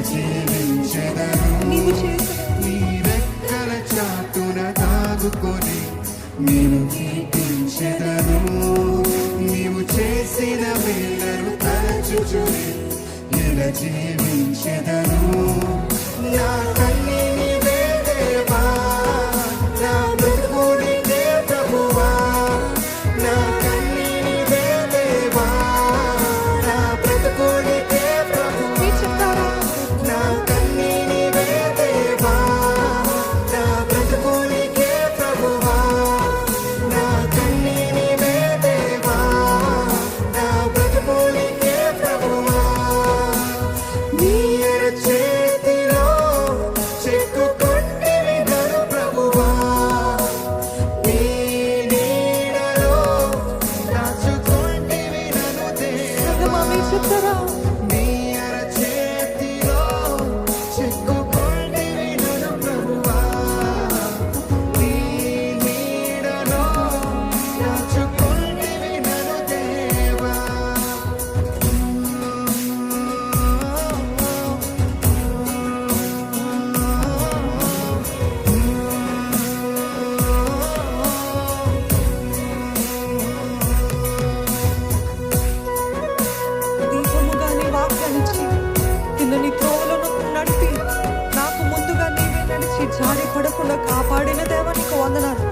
జీవించెదను. నీ రెక్కల చాటున దాగుకొని నేను కీర్తించెదను. నీవు చేసిన మేలను తలచుచుని ఎలా జీవించెదను. నా కన్నీవే దేవా, నా బ్రతుకు నీకే ప్రభువా. నా కన్నీవే దేవా, నా బ్రతుకు నీకే ప్రభువా. నా కన్నీవే దేవా, నా బ్రతుకు నీకే ప్రభువా. నా కన్నీవే దేవా, నా బ్రతుకు నీకే ప్రభువా. నీ అరచేతిలో చెక్కుకొంటివి నన్ను ప్రభువా. నీ నీడలో దాచుకొంటివి నన్ను దేవా. నీ అరచేతిలో చెక్కుకొంటివి నన్ను ప్రభువా. నీ నీడలో దాచుకొంటివి నన్ను దేవా. దీపముగా నీ వాక్యాన్నిచ్చి నీ త్రోవలను నడిపి నాకు ముందుగా నీవే నడిచి జారి పడకుండా కాపాడిన దేవా నీకు వందనాలు.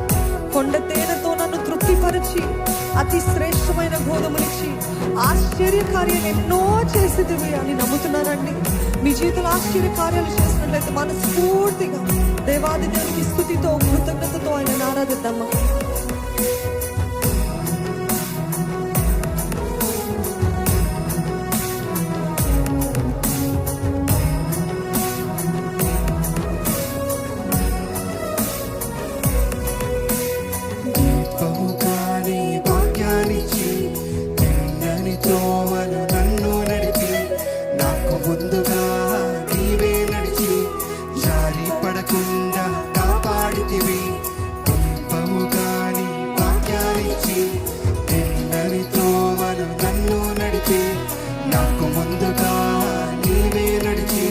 కొండ తేనెతో నన్ను తృప్తిపరిచి అతి శ్రేష్టమైన గోధుమనిచ్చి ఆశ్చర్య కార్యాలు ఎన్నో చేసేదివి అని నమ్ముతున్నానండి. మీ జీవితంలో ఆశ్చర్య కార్యాలు చేసినట్లయితే మనస్ఫూర్తిగా దేవాది దేవునికి స్తుతితో కృతజ్ఞతతో ఆయన ఆరాధిద్దామా. దీపముగా నీ వాక్యాన్నిచ్చి తిన్నని త్రోవను నన్ను నడిపి నాకు ముందుగా నీవే నడిచి జారి పడకుండా కాపాడితివి. దీపముగా నీ వాక్యాన్నిచ్చి తిన్నని త్రోవను నన్ను నడిపి నాకు ముందుగా నీవే నడిచి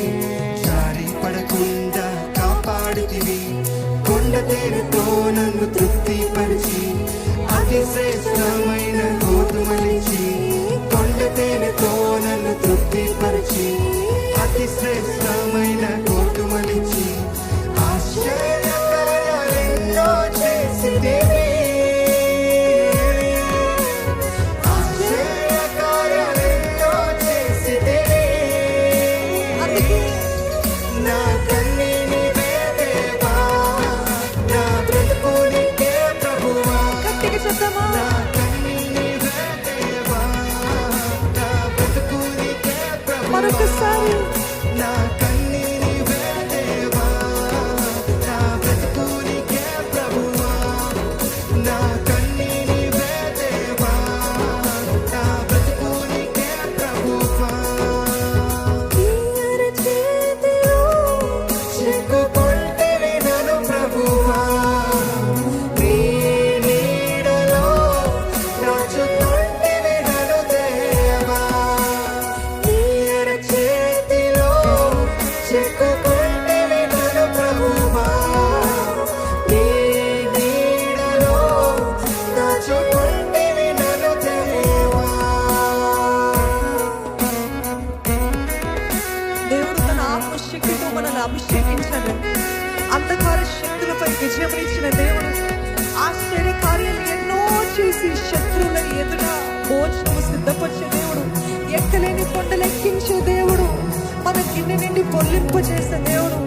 జారి పడకుండా కాపాడితివి. కొండ తేనెతో నన్ను తృప్తిపరిచి అతి శ్రేష్టమైన గోధుమలిచ్చి. కొండ తేనెతో నన్ను తృప్తిపరిచి అతి శ్రేష్టమైన గోధుమలిచ్చి. ఆశ్చర్యకార్యాలెన్నో చేసితివి. ఆశ్చర్యకార్యాలెన్నో చేసితివి. నా కన్నీవే దేవా, నా బ్రతుకు నీకే ప్రభువా. నా కన్నీవే దేవా, నా బ్రతుకు నీకే ప్రభువా. మరొకసారి నా కన్నీవే దేవా, నా బ్రతుకు నీకే ప్రభువా. నా కన్నీవే దేవా, నా బ్రతుకు నీకే ప్రభువా. చెక్కుకొంటివి నన్ను ప్రభువా. నీ నీడలో దాచుకొంటివి నన్ను దేవా. నీ అరచేతిలో చెక్కుకొంటివి నన్ను ప్రభువా. నీ నీడలో దాచుకొంటివి నన్ను దేవా. దేవుడు తన ఆత్మశక్తితో మనల్ని అభిషేకించాడు. అంధకార శక్తులపై విజయం ఇచ్చిన దేవుడు ఆశ్చర్య కార్యాలు ఎన్నో చేసి శత్రువులను ఎదుట భోజనము సిద్ధపరిచే దేవుడు, ఎక్కలేని కొండలు ఎక్కించే దేవుడు, మన గిన్నె నిండి పొల్లింపజేసే దేవుడు.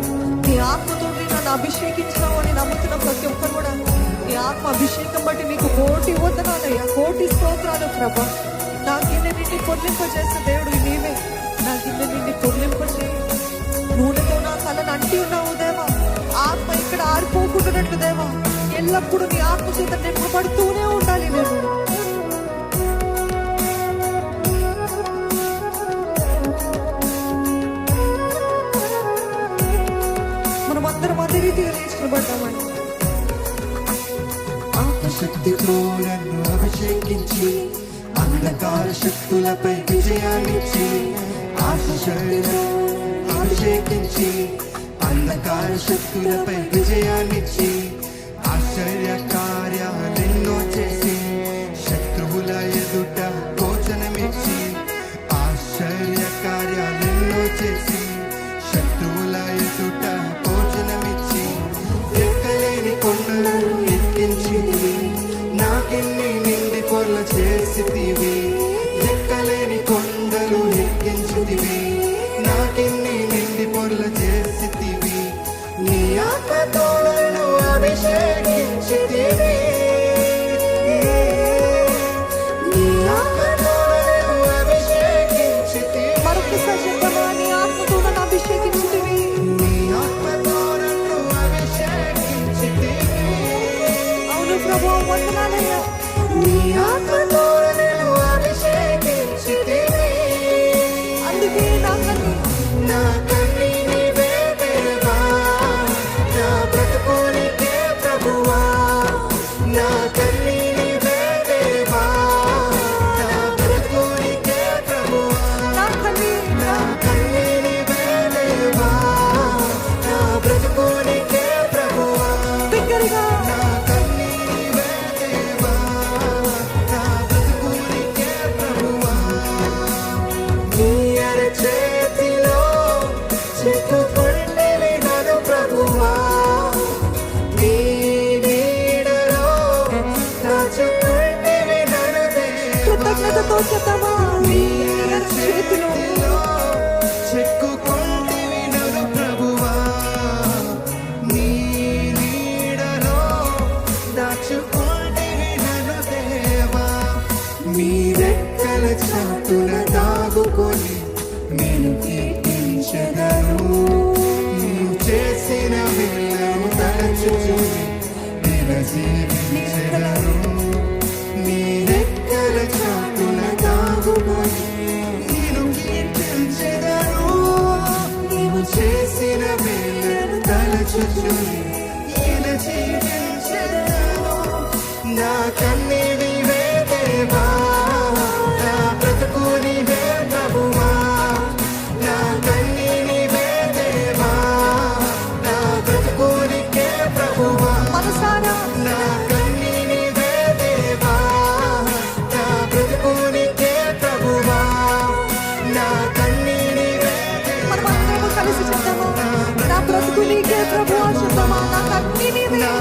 నీ ఆత్మతో నన్ను అభిషేకించావు అని నమ్ముతున్న ప్రతి ఒక్కరు కూడా నీ ఆత్మ అభిషేకం బట్టి నీకు కోటి వందనాలయ్యా, కోటి స్తోత్రాలు ప్రభా. నా గిన్నె నిండి పొల్లింపజేసే దేవుడు నీవే. నా గిన్నె నిండి పొల్లింపజేయి. నూనెతో నా తలను అంటి ఉన్నావు దేవా. ఆత్మ ఇక్కడ ఆరిపోకుండానట్లు దేవా, ఎల్లప్పుడూ నీ ఆత్మ చేత నింపబడుతూనే ఉండాలి నేను. మనమందరం అదే రీతిగా నేర్చుకోబడ్డామండి. ఆత్మశక్తితో నన్ను అభిషేకించి అంధకార శక్తులపై విజయాన్నిచ్చి ఆశ్చర్య అభిషేకించి అంధకార శక్తులపై విజయాన్నిచ్చి ఆశ్చర్య కార్యాలెన్నో చేసి శత్రువుల ఎదుట భోజనమిచ్చి ఆశ్చర్య కార్యాలెన్నో చేసి శత్రువుల ఎదుట భోజనమిచ్చి ఎక్కలేని కొండలను ఎక్కించితివి నాకెన్ని నిండి పొర్ల చేసితివి ఎక్కలేని కొండలు ఎక్కించితివి నాకెన్ని నిండి పొర్ల చేసితివి నీ ఆత్మతో నన్ను అభిషేకించితివి నీ ఆత్మతో నన్ను అభిషేకించితివి మరొకసారి చెప్తామా? నీ ఆత్మతో నన్ను అభిషేకించితివి. నీ ఆత్మతో నన్ను అభిషేకించితివి అవును ప్రభువా, వందనాలయ్యా. నీ ఆత్మతో నన్ను అభిషేకించితివి అందుకే నా కన్ను నా కన్నీ నీవే దేవా నా బ్రతుకునికే ప్రభువా నా కన్నీ నీవే దేవా నా బ్రతుకునికే ప్రభువా నా కన్ను నా కన్నీ నీవే దేవా నా బ్రతుకునికే ప్రభువా బిగ్గరగా నా కన్నీ నీవే దేవా నా బ్రతుకునికే ప్రభువా నీ అరచేతిలో చిక్కుకుంటివి నన్ను ప్రభువా నీ నీడలో దాచుకుంటివి నన్ను దేవా కృతజ్ఞతతో చెప్తామా? నీ చేతిలో చిక్కుకుంటివి నన్ను ప్రభువా నీ నీడలో దాచుకుంటివి నన్ను దేవా మీ రెక్కల చాటున దాగుకొని నేను కీర్తించెదను నీవు చేసిన మేలను తలచుచుని నేను జీవించెదను నీ రెక్కల చాటున దాగుకొని నేను కీర్తించెదను నీవు చేసిన మేలను తలచుచుని నేను జీవించెదను నా కన్నీవే దేవా నా బ్రతుకు నీవే ప్రభువా నా కన్నీవే దేవా నా బ్రతుకు నీకే ప్రభువా మనసారా నా కన్నీవే దేవా నా బ్రతుకు నీకే ప్రభువా నా కన్నీవే మనమందరము కలిసి చెప్తామా? నా బ్రతుకు నీకే ప్రభువా చెప్తామా? నా కన్నీ నీవే. నా